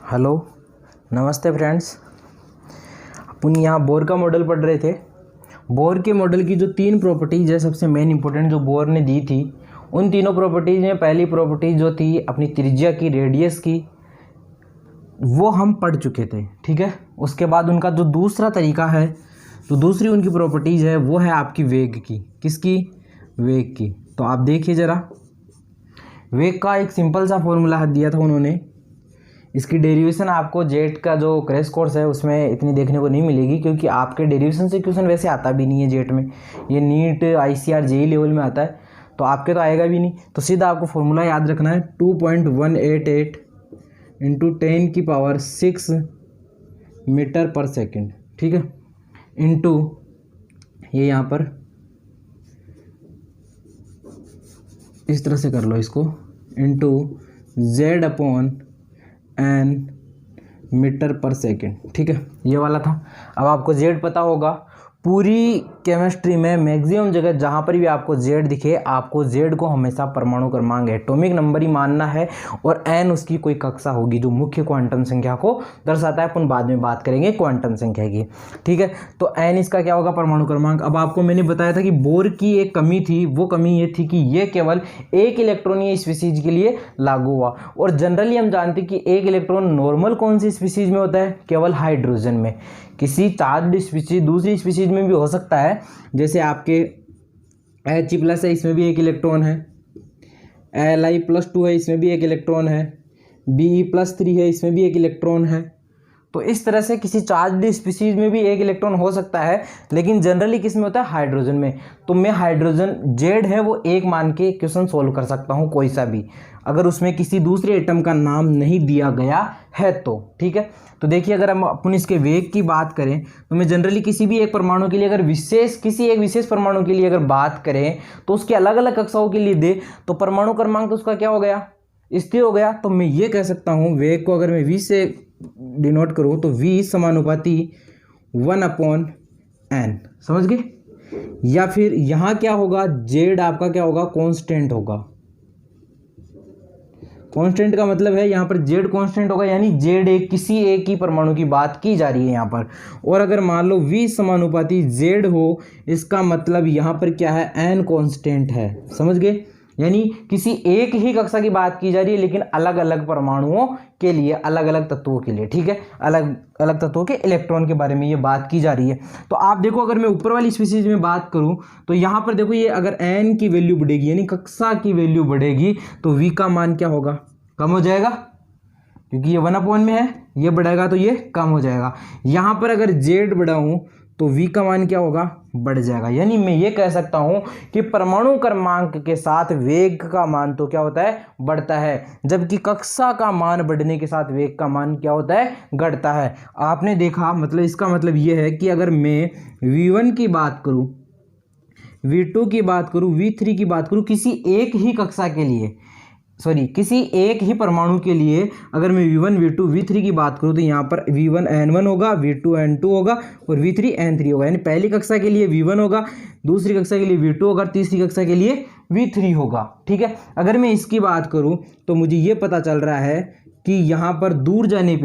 Hello, नमस्ते friends. अपन यहाँ bore का मॉडल पढ़ रहे थे। बोर के मॉडल की जो तीन प्रॉपर्टीज है सबसे मेन इंपॉर्टेंट जो बोर ने दी थी, उन तीनों प्रॉपर्टीज में पहली प्रॉपर्टीज जो थी अपनी त्रिज्या की, रेडियस की, वो हम पढ़ चुके थे। ठीक है। उसके बाद उनका जो दूसरा तरीका है, तो दूसरी उनकी प्रॉपर्टीज है वो है आपकी वेग की। किसकी? वेग की। तो आप देखिए ज़रा, वेग का एक सिंपल सा फॉर्मूला दिया था उन्होंने। इसकी डेरिवेशन आपको जेट का जो क्रैश कोर्स है उसमें इतनी देखने को नहीं मिलेगी, क्योंकि आपके डेरिवेशन से क्वेश्चन वैसे आता भी नहीं है जेट में। ये नीट, ICR, JEE लेवल में आता है, तो आपके तो आएगा भी नहीं। तो सीधा आपको फॉर्मूला याद रखना है 2.188 इंटू 10⁶ मीटर पर सेकेंड। ठीक है। इंटू ये यहाँ पर इस तरह से कर लो इसको, इंटू Z/N मीटर पर सेकेंड। ठीक है, ये वाला था। अब आपको Z पता होगा। पूरी केमिस्ट्री में मैक्सिमम जगह जहाँ पर भी आपको Z दिखे, आपको Z को हमेशा परमाणु क्रमांक एटॉमिक नंबर ही मानना है, और N उसकी कोई कक्षा होगी जो मुख्य क्वांटम संख्या को दर्शाता है। अपन बाद में बात करेंगे क्वांटम संख्या की। ठीक है। तो N इसका क्या होगा? परमाणु क्रमांक। अब आपको मैंने बताया था कि बोर की एक कमी थी, वो कमी ये थी कि ये केवल एक इलेक्ट्रॉनीय स्पीसीज के लिए लागू हुआ, और जनरली हम जानते हैं कि एक इलेक्ट्रॉन नॉर्मल कौन सी स्पीसीज में होता है? केवल हाइड्रोजन में। किसी चार्ज स्पीसीज दूसरी स्पीसीज में भी हो सकता है, जैसे आपके H+ है, इसमें भी एक इलेक्ट्रॉन है, Li+2 है, इसमें भी एक इलेक्ट्रॉन है, Be+3 है, इसमें भी एक इलेक्ट्रॉन है। तो इस तरह से किसी चार्ज स्पीसीज में भी एक इलेक्ट्रॉन हो सकता है, लेकिन जनरली किस में होता है? हाइड्रोजन में। तो मैं हाइड्रोजन Z है वो एक मान के क्वेश्चन सोल्व कर सकता हूँ, कोई सा भी, अगर उसमें किसी दूसरे एटम का नाम नहीं दिया गया है तो। ठीक है। तो देखिए, अगर हम अपन इसके वेग की बात करें, तो मैं जनरली किसी भी एक परमाणु के लिए अगर किसी एक विशेष परमाणु के लिए अगर बात करें, तो उसके अलग अलग कक्षाओं के लिए दे, तो परमाणु क्रमांक उसका क्या हो गया? स्थिर हो गया। तो मैं ये कह सकता हूँ, वेग को अगर मैं V से डिनोट करूँ तो V समानुपाती 1/n। समझ गए? या फिर यहाँ क्या होगा? Z आपका क्या होगा? कांस्टेंट होगा। कांस्टेंट का मतलब है यहाँ पर Z कांस्टेंट होगा, यानी Z किसी एक ही परमाणु की बात की जा रही है यहाँ पर। और अगर मान लो V समानुपाती Z हो, इसका मतलब यहाँ पर क्या है? N कांस्टेंट है। समझ गए? यानी किसी एक ही कक्षा की बात की जा रही है, लेकिन अलग अलग परमाणुओं के लिए, अलग अलग तत्वों के लिए। ठीक है। अलग अलग तत्वों के इलेक्ट्रॉन के बारे में ये बात की जा रही है। तो आप देखो, अगर मैं ऊपर वाली स्पीसीज में बात करूं, तो यहां पर देखो, ये अगर n की वैल्यू बढ़ेगी, यानी कक्षा की वैल्यू बढ़ेगी, तो V का मान क्या होगा? कम हो जाएगा, क्योंकि ये 1/n में है। ये बढ़ेगा तो ये कम हो जाएगा। यहां पर अगर Z बढ़ाऊं तो V का मान क्या होगा? बढ़ जाएगा। यानी मैं ये कह सकता हूं कि परमाणु क्रमांक के साथ वेग का मान तो क्या होता है? बढ़ता है, जबकि कक्षा का मान बढ़ने के साथ वेग का मान क्या होता है? घटता है। आपने देखा, मतलब इसका मतलब ये है कि अगर मैं V1 की बात करूं, V2 की बात करूं, V3 की बात करूं, किसी एक ही कक्षा के लिए, किसी एक ही परमाणु के लिए अगर मैं V1, V2, V3 की बात करूं, तो यहाँ पर V1 N1 होगा, V2 N2 होगा, और V3 N3 होगा। यानी पहली कक्षा के लिए V1 होगा, दूसरी कक्षा के लिए V2 होगा, तीसरी कक्षा के लिए V3 होगा। ठीक है। अगर मैं इसकी बात करूं, तो मुझे ये पता चल रहा है कि यहाँ पर दूर जाने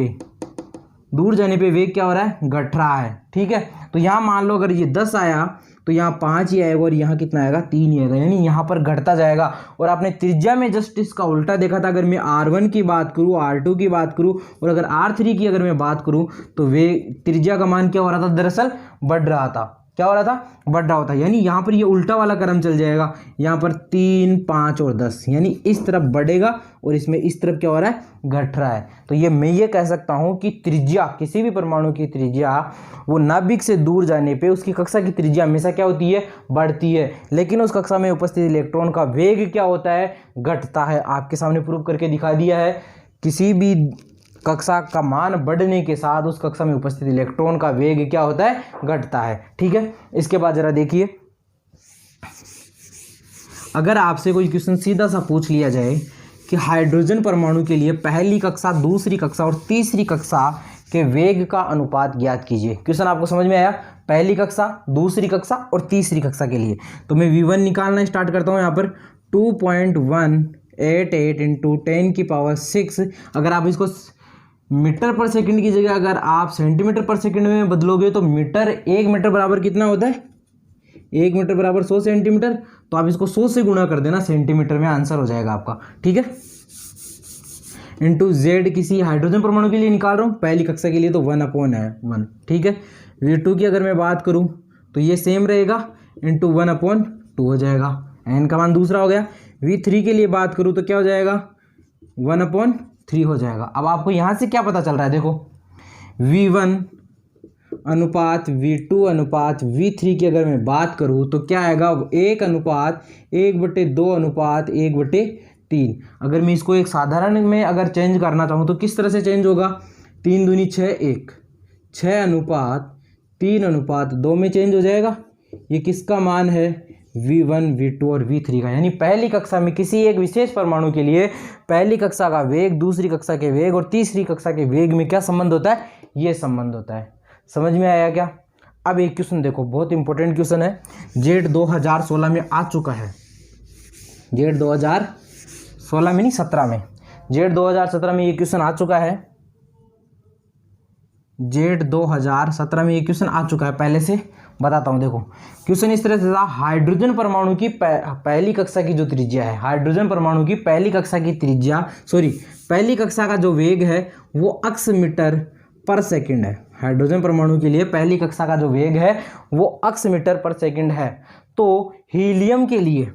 पे वेग क्या हो रहा है? घट रहा है। ठीक है। तो यहाँ मान लो अगर ये 10 आया, तो यहाँ 5 ही आएगा, और यहाँ कितना आएगा? 3 ही आएगा, यानी यहाँ पर घटता जाएगा। और आपने त्रिज्या में जस्ट इसका उल्टा देखा था। अगर मैं R1 की बात करूँ, R2 की बात करूँ, और अगर R3 की अगर मैं बात करूँ, तो वे त्रिज्या का मान क्या हो रहा था? दरअसल बढ़ रहा था। क्या हो रहा था? बढ़ रहा होता। यानी यहाँ पर ये उल्टा वाला क्रम चल जाएगा। यहाँ पर 3, 5 और 10, यानी इस तरफ बढ़ेगा, और इसमें इस तरफ क्या हो रहा है? घट रहा है। तो ये मैं ये कह सकता हूँ कि त्रिज्या, किसी भी परमाणु की त्रिज्या, वो नाभिक से दूर जाने पे उसकी कक्षा की त्रिज्या हमेशा क्या होती है? बढ़ती है। लेकिन उस कक्षा में उपस्थित इलेक्ट्रॉन का वेग क्या होता है? घटता है। आपके सामने प्रूव करके दिखा दिया है। किसी भी कक्षा का मान बढ़ने के साथ उस कक्षा में उपस्थित इलेक्ट्रॉन का वेग क्या होता है? घटता है। ठीक है। इसके बाद जरा देखिए, अगर आपसे कोई क्वेश्चन सीधा सा पूछ लिया जाए कि हाइड्रोजन परमाणु के लिए पहली कक्षा, दूसरी कक्षा और तीसरी कक्षा के वेग का अनुपात ज्ञात कीजिए। क्वेश्चन आपको समझ में आया? पहली कक्षा, दूसरी कक्षा और तीसरी कक्षा के लिए। तो मैं V1 निकालना स्टार्ट करता हूं। यहाँ पर 2.188 इंटू 10⁶, अगर आप इसको मीटर पर सेकंड की जगह अगर आप सेंटीमीटर पर सेकंड में बदलोगे तो मीटर, 1 मीटर बराबर कितना होता है, 1 मीटर बराबर 100 सेंटीमीटर। तो आप इसको 100 से गुणा कर देना, सेंटीमीटर में आंसर हो जाएगा आपका, ठीक है। इंटू जेड किसी हाइड्रोजन परमाणु के लिए निकाल रहा हूँ, पहली कक्षा के लिए तो 1/1, ठीक है। V2 की अगर मैं बात करूँ तो ये सेम रहेगा, इंटू 1/2 हो जाएगा, एन का मान दूसरा हो गया। V3 के लिए बात करूँ तो क्या हो जाएगा, 1/3 हो जाएगा। अब आपको यहाँ से क्या पता चल रहा है, देखो V1 अनुपात V2 अनुपात V3 की अगर मैं बात करूँ तो क्या आएगा, 1/1/2 अनुपात 1/3। अगर मैं इसको एक साधारण में अगर चेंज करना चाहूँ तो किस तरह से चेंज होगा, 3 दूनी 6, 1, 6/3/2 में चेंज हो जाएगा। ये किसका मान है, V1 V2 और V3 का। यानी पहली कक्षा में किसी एक विशेष परमाणु के लिए पहली कक्षा का वेग, दूसरी कक्षा के वेग और तीसरी कक्षा के वेग में क्या संबंध होता है, ये संबंध होता है। समझ में आया क्या। अब एक क्वेश्चन देखो, बहुत इंपॉर्टेंट क्वेश्चन है, जेड 2016 में आ चुका है, जेड 2016 में नहीं 17 में, जेड 2017 में ये क्वेश्चन आ चुका है, जेड 2017 में ये क्वेश्चन आ चुका है। पहले से बताता हूँ, देखो क्वेश्चन इस तरह से था, हाइड्रोजन परमाणु की पहली कक्षा की जो त्रिज्या है, हाइड्रोजन परमाणु की पहली कक्षा की त्रिज्या, पहली कक्षा का जो वेग है वो अक्ष मीटर पर सेकंड है। हाइड्रोजन परमाणु के लिए पहली कक्षा का जो वेग है वो अक्ष मीटर पर सेकंड है। तो हीलियम के लिए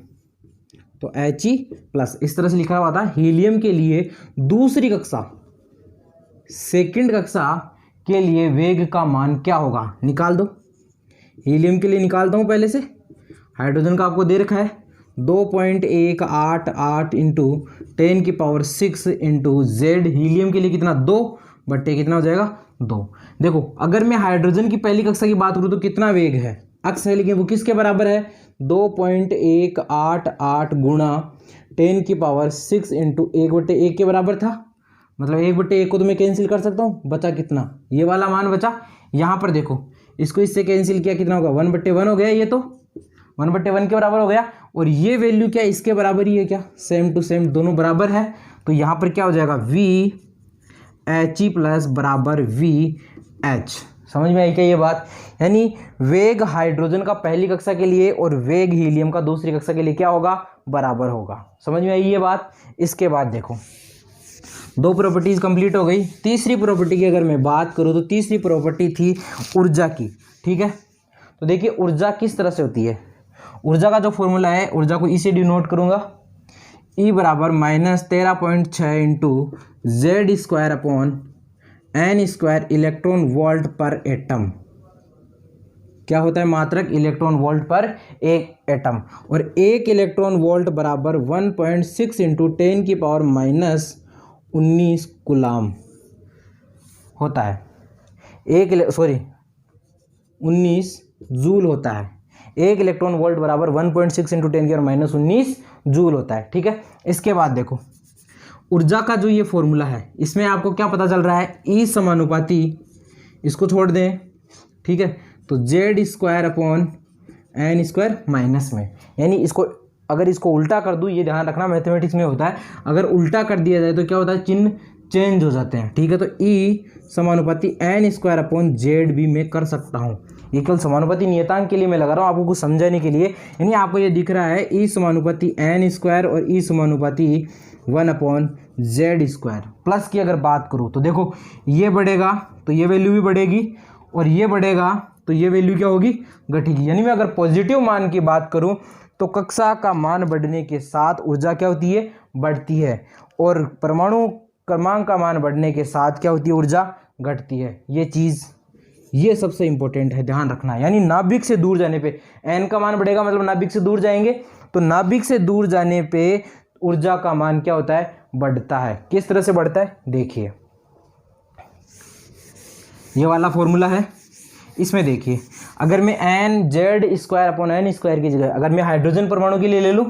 तो He+ इस तरह से लिखा हुआ था, हीलियम के लिए दूसरी कक्षा, सेकंड कक्षा के लिए वेग का मान क्या होगा, निकाल दो। हीलियम के लिए निकालता हूँ पहले से, हाइड्रोजन का आपको दे रखा है 2.188 इंटू 10⁻6 इंटू जेड। हीलियम के लिए कितना, 2 कितना हो जाएगा, 2। देखो अगर मैं हाइड्रोजन की पहली कक्षा की बात करूँ तो कितना वेग है, अक्ष है, लेकिन वो किसके बराबर है, 2.188 गुणा 10⁻6 इंटू 1/1 के बराबर था। मतलब 1/1 को तो मैं कैंसिल कर सकता हूँ, बचा कितना, ये वाला मान बचा। यहाँ पर देखो इसको इससे कैंसिल किया, कितना होगा, 1/1 हो गया, ये तो 1/1 के बराबर हो गया। और ये वैल्यू क्या इसके बराबर ही है क्या, सेम टू सेम दोनों बराबर है। तो यहाँ पर क्या हो जाएगा, VHE+ बराबर VH। समझ में आई क्या ये बात। यानी वेग हाइड्रोजन का पहली कक्षा के लिए और वेग हीलियम का दूसरी कक्षा के लिए क्या होगा, बराबर होगा। समझ में आई ये बात। इसके बाद देखो 2 प्रॉपर्टीज कंप्लीट हो गई। तीसरी प्रॉपर्टी की अगर मैं बात करूँ तो तीसरी प्रॉपर्टी थी ऊर्जा की, ठीक है। तो देखिए ऊर्जा किस तरह से होती है, ऊर्जा का जो फॉर्मूला है, ऊर्जा को इसे डिनोट करूँगा, E बराबर -13.6 इंटू Z² इलेक्ट्रॉन वोल्ट पर एटम। क्या होता है, मात्रक इलेक्ट्रॉन वोल्ट पर एक एटम। और 1 इलेक्ट्रॉन वोल्ट बराबर 1.6 इंटू 10⁻19 कूलाम होता है। 19 जूल होता है। 1 इलेक्ट्रॉन वोल्ट बराबर 1.6 इंटू 10⁻19 जूल होता है, ठीक है। इसके बाद देखो ऊर्जा का जो ये फॉर्मूला है, इसमें आपको क्या पता चल रहा है, E समानुपाती, इसको छोड़ दें, ठीक है। तो Z² माइनस में, यानी इसको अगर इसको उल्टा कर दूँ, ये ध्यान रखना मैथमेटिक्स में होता है, अगर उल्टा कर दिया जाए तो क्या होता है, चिन्ह चेंज हो जाते हैं, ठीक है। तो E समानुपाती N² भी मैं कर सकता हूँ। ये केवल समानुपाती नियतांक के लिए मैं लगा रहा हूँ, आपको कुछ समझाने के लिए। यानी आपको ये दिख रहा है E समानुपाती N² और E समानुपाती 1/Z²। प्लस की अगर बात करूँ तो देखो ये बढ़ेगा तो ये वैल्यू भी बढ़ेगी, और ये बढ़ेगा तो ये वैल्यू क्या होगी, घटेगी। यानी मैं अगर पॉजिटिव मान की बात करूँ तो कक्षा का मान बढ़ने के साथ ऊर्जा क्या होती है, बढ़ती है, और परमाणु क्रमांक का मान बढ़ने के साथ क्या होती है, ऊर्जा घटती है। ये चीज़ ये सबसे इंपॉर्टेंट है, ध्यान रखना। यानी नाभिक से दूर जाने पे n का मान बढ़ेगा, मतलब नाभिक से दूर जाएंगे, तो नाभिक से दूर जाने पे ऊर्जा का मान क्या होता है, बढ़ता है। किस तरह से बढ़ता है, देखिए ये वाला फॉर्मूला है, इसमें देखिए अगर मैं NZ²/N² की जगह अगर मैं हाइड्रोजन परमाणु के लिए ले लूँ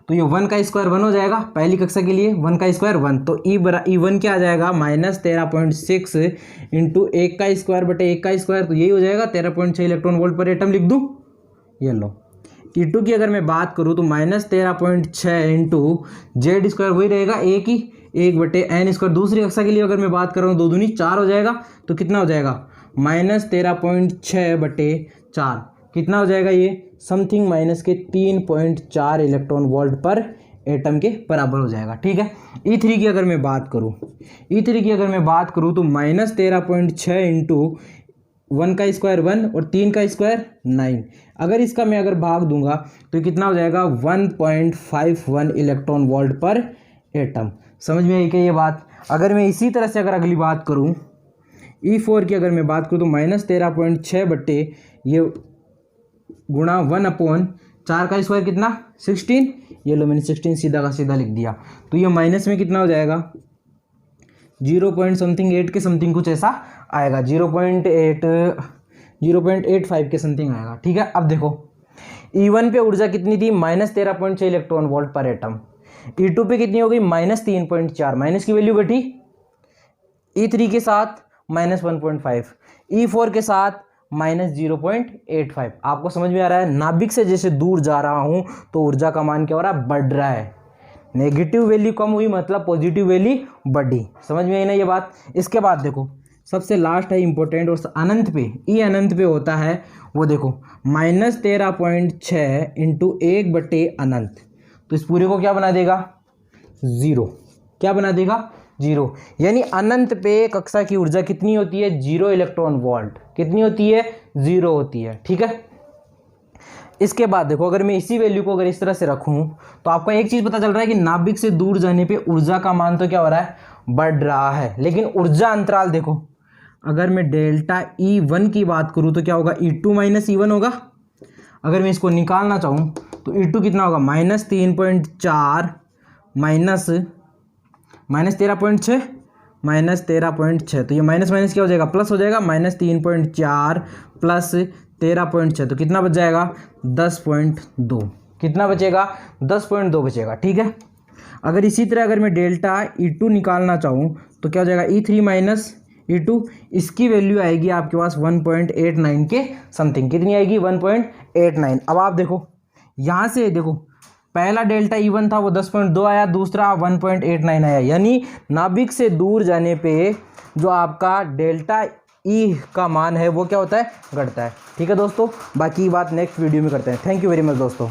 तो ये 1 का स्क्वायर 1 हो जाएगा, पहली कक्षा के लिए 1 का स्क्वायर 1। तो E1 क्या आ जाएगा, -13.6 इंटू 1 का स्क्वायर बटे 1 का स्क्वायर, तो यही हो जाएगा 13.6 इलेक्ट्रॉन वोल्ट पर एटम लिख दूँ। ये लो E2 की अगर मैं बात करूँ तो -13.6 इंटू जेड स्क्वायर वही रहेगा ए की 1/n²। दूसरी कक्षा के लिए अगर मैं बात कर रहा हूँ 2 दूनी 4 हो जाएगा, तो कितना हो जाएगा -13.6/4 कितना हो जाएगा ये समथिंग -3.4 इलेक्ट्रॉन वोल्ट पर एटम के बराबर हो जाएगा। ठीक है। E3 की अगर मैं बात करूँ तो -13.6 इंटू 1 का स्क्वायर 1 और 3 का स्क्वायर 9। अगर इसका मैं अगर भाग दूंगा तो कितना हो जाएगा 1.51 इलेक्ट्रॉन वोल्ट पर एटम। समझ में आई क्या ये बात। अगर मैं इसी तरह से अगर अगली बात करूं E4 की अगर मैं बात करूं तो -13.6 बट्टे ये गुणा 1/4 का स्क्वायर कितना 16। ये लो मैंने 16 सीधा का सीधा लिख दिया। तो ये माइनस में कितना हो जाएगा 0. समथिंग 8 के समथिंग कुछ ऐसा आएगा, 0.85 के समथिंग आएगा। ठीक है। अब देखो E1 पे ऊर्जा कितनी थी -13.6 इलेक्ट्रॉन वोल्ट पर एटम। E2 पे कितनी हो गई -3.4, माइनस की वैल्यू घटी। E3 के साथ -1.5, E4 के साथ -0.85। आपको समझ में आ रहा है। नाभिक से जैसे दूर जा रहा हूं तो ऊर्जा का मान क्या हो रहा है बढ़ रहा है। नेगेटिव वैल्यू कम हुई मतलब पॉजिटिव वैल्यू बढ़ी। समझ में आई ना ये बात। इसके बाद देखो सबसे लास्ट है इंपॉर्टेंट और अनंत पे ई अनंत पे होता है वो देखो -13.6 इंटू 1/अनंत। तो इस पूरे को क्या बना देगा 0। क्या बना देगा 0। यानी अनंत पे कक्षा की ऊर्जा कितनी होती है 0 इलेक्ट्रॉन वोल्ट। कितनी होती है 0 होती है। ठीक है। इसके बाद देखो अगर मैं इसी वैल्यू को अगर इस तरह से रखूं तो आपको एक चीज पता चल रहा है कि नाभिक से दूर जाने पे ऊर्जा का मान तो क्या हो रहा है बढ़ रहा है। लेकिन ऊर्जा अंतराल देखो अगर मैं डेल्टा E1 की बात करूं तो क्या होगा E2 - E1 होगा। अगर मैं इसको निकालना चाहूं तो E2 कितना होगा -3.4 -13.6 तो ये माइनस माइनस क्या हो जाएगा प्लस हो जाएगा -3.4 प्लस 13.6 तो कितना बच जाएगा 10.2। कितना बचेगा 10.2 बचेगा। ठीक है। अगर इसी तरह अगर मैं डेल्टा E2 निकालना चाहूँ तो क्या हो जाएगा E3 - E2 इसकी वैल्यू आएगी आपके पास 1.89 के समथिंग। कितनी आएगी 1.89। अब आप देखो यहाँ से देखो पहला डेल्टा E1 था वो 10.2 आया, दूसरा 1.89 आया। यानी नाभिक से दूर जाने पे जो आपका डेल्टा ई का मान है वो क्या होता है घटता है। ठीक है दोस्तों। बाकी बात नेक्स्ट वीडियो में करते हैं। थैंक यू वेरी मच दोस्तों।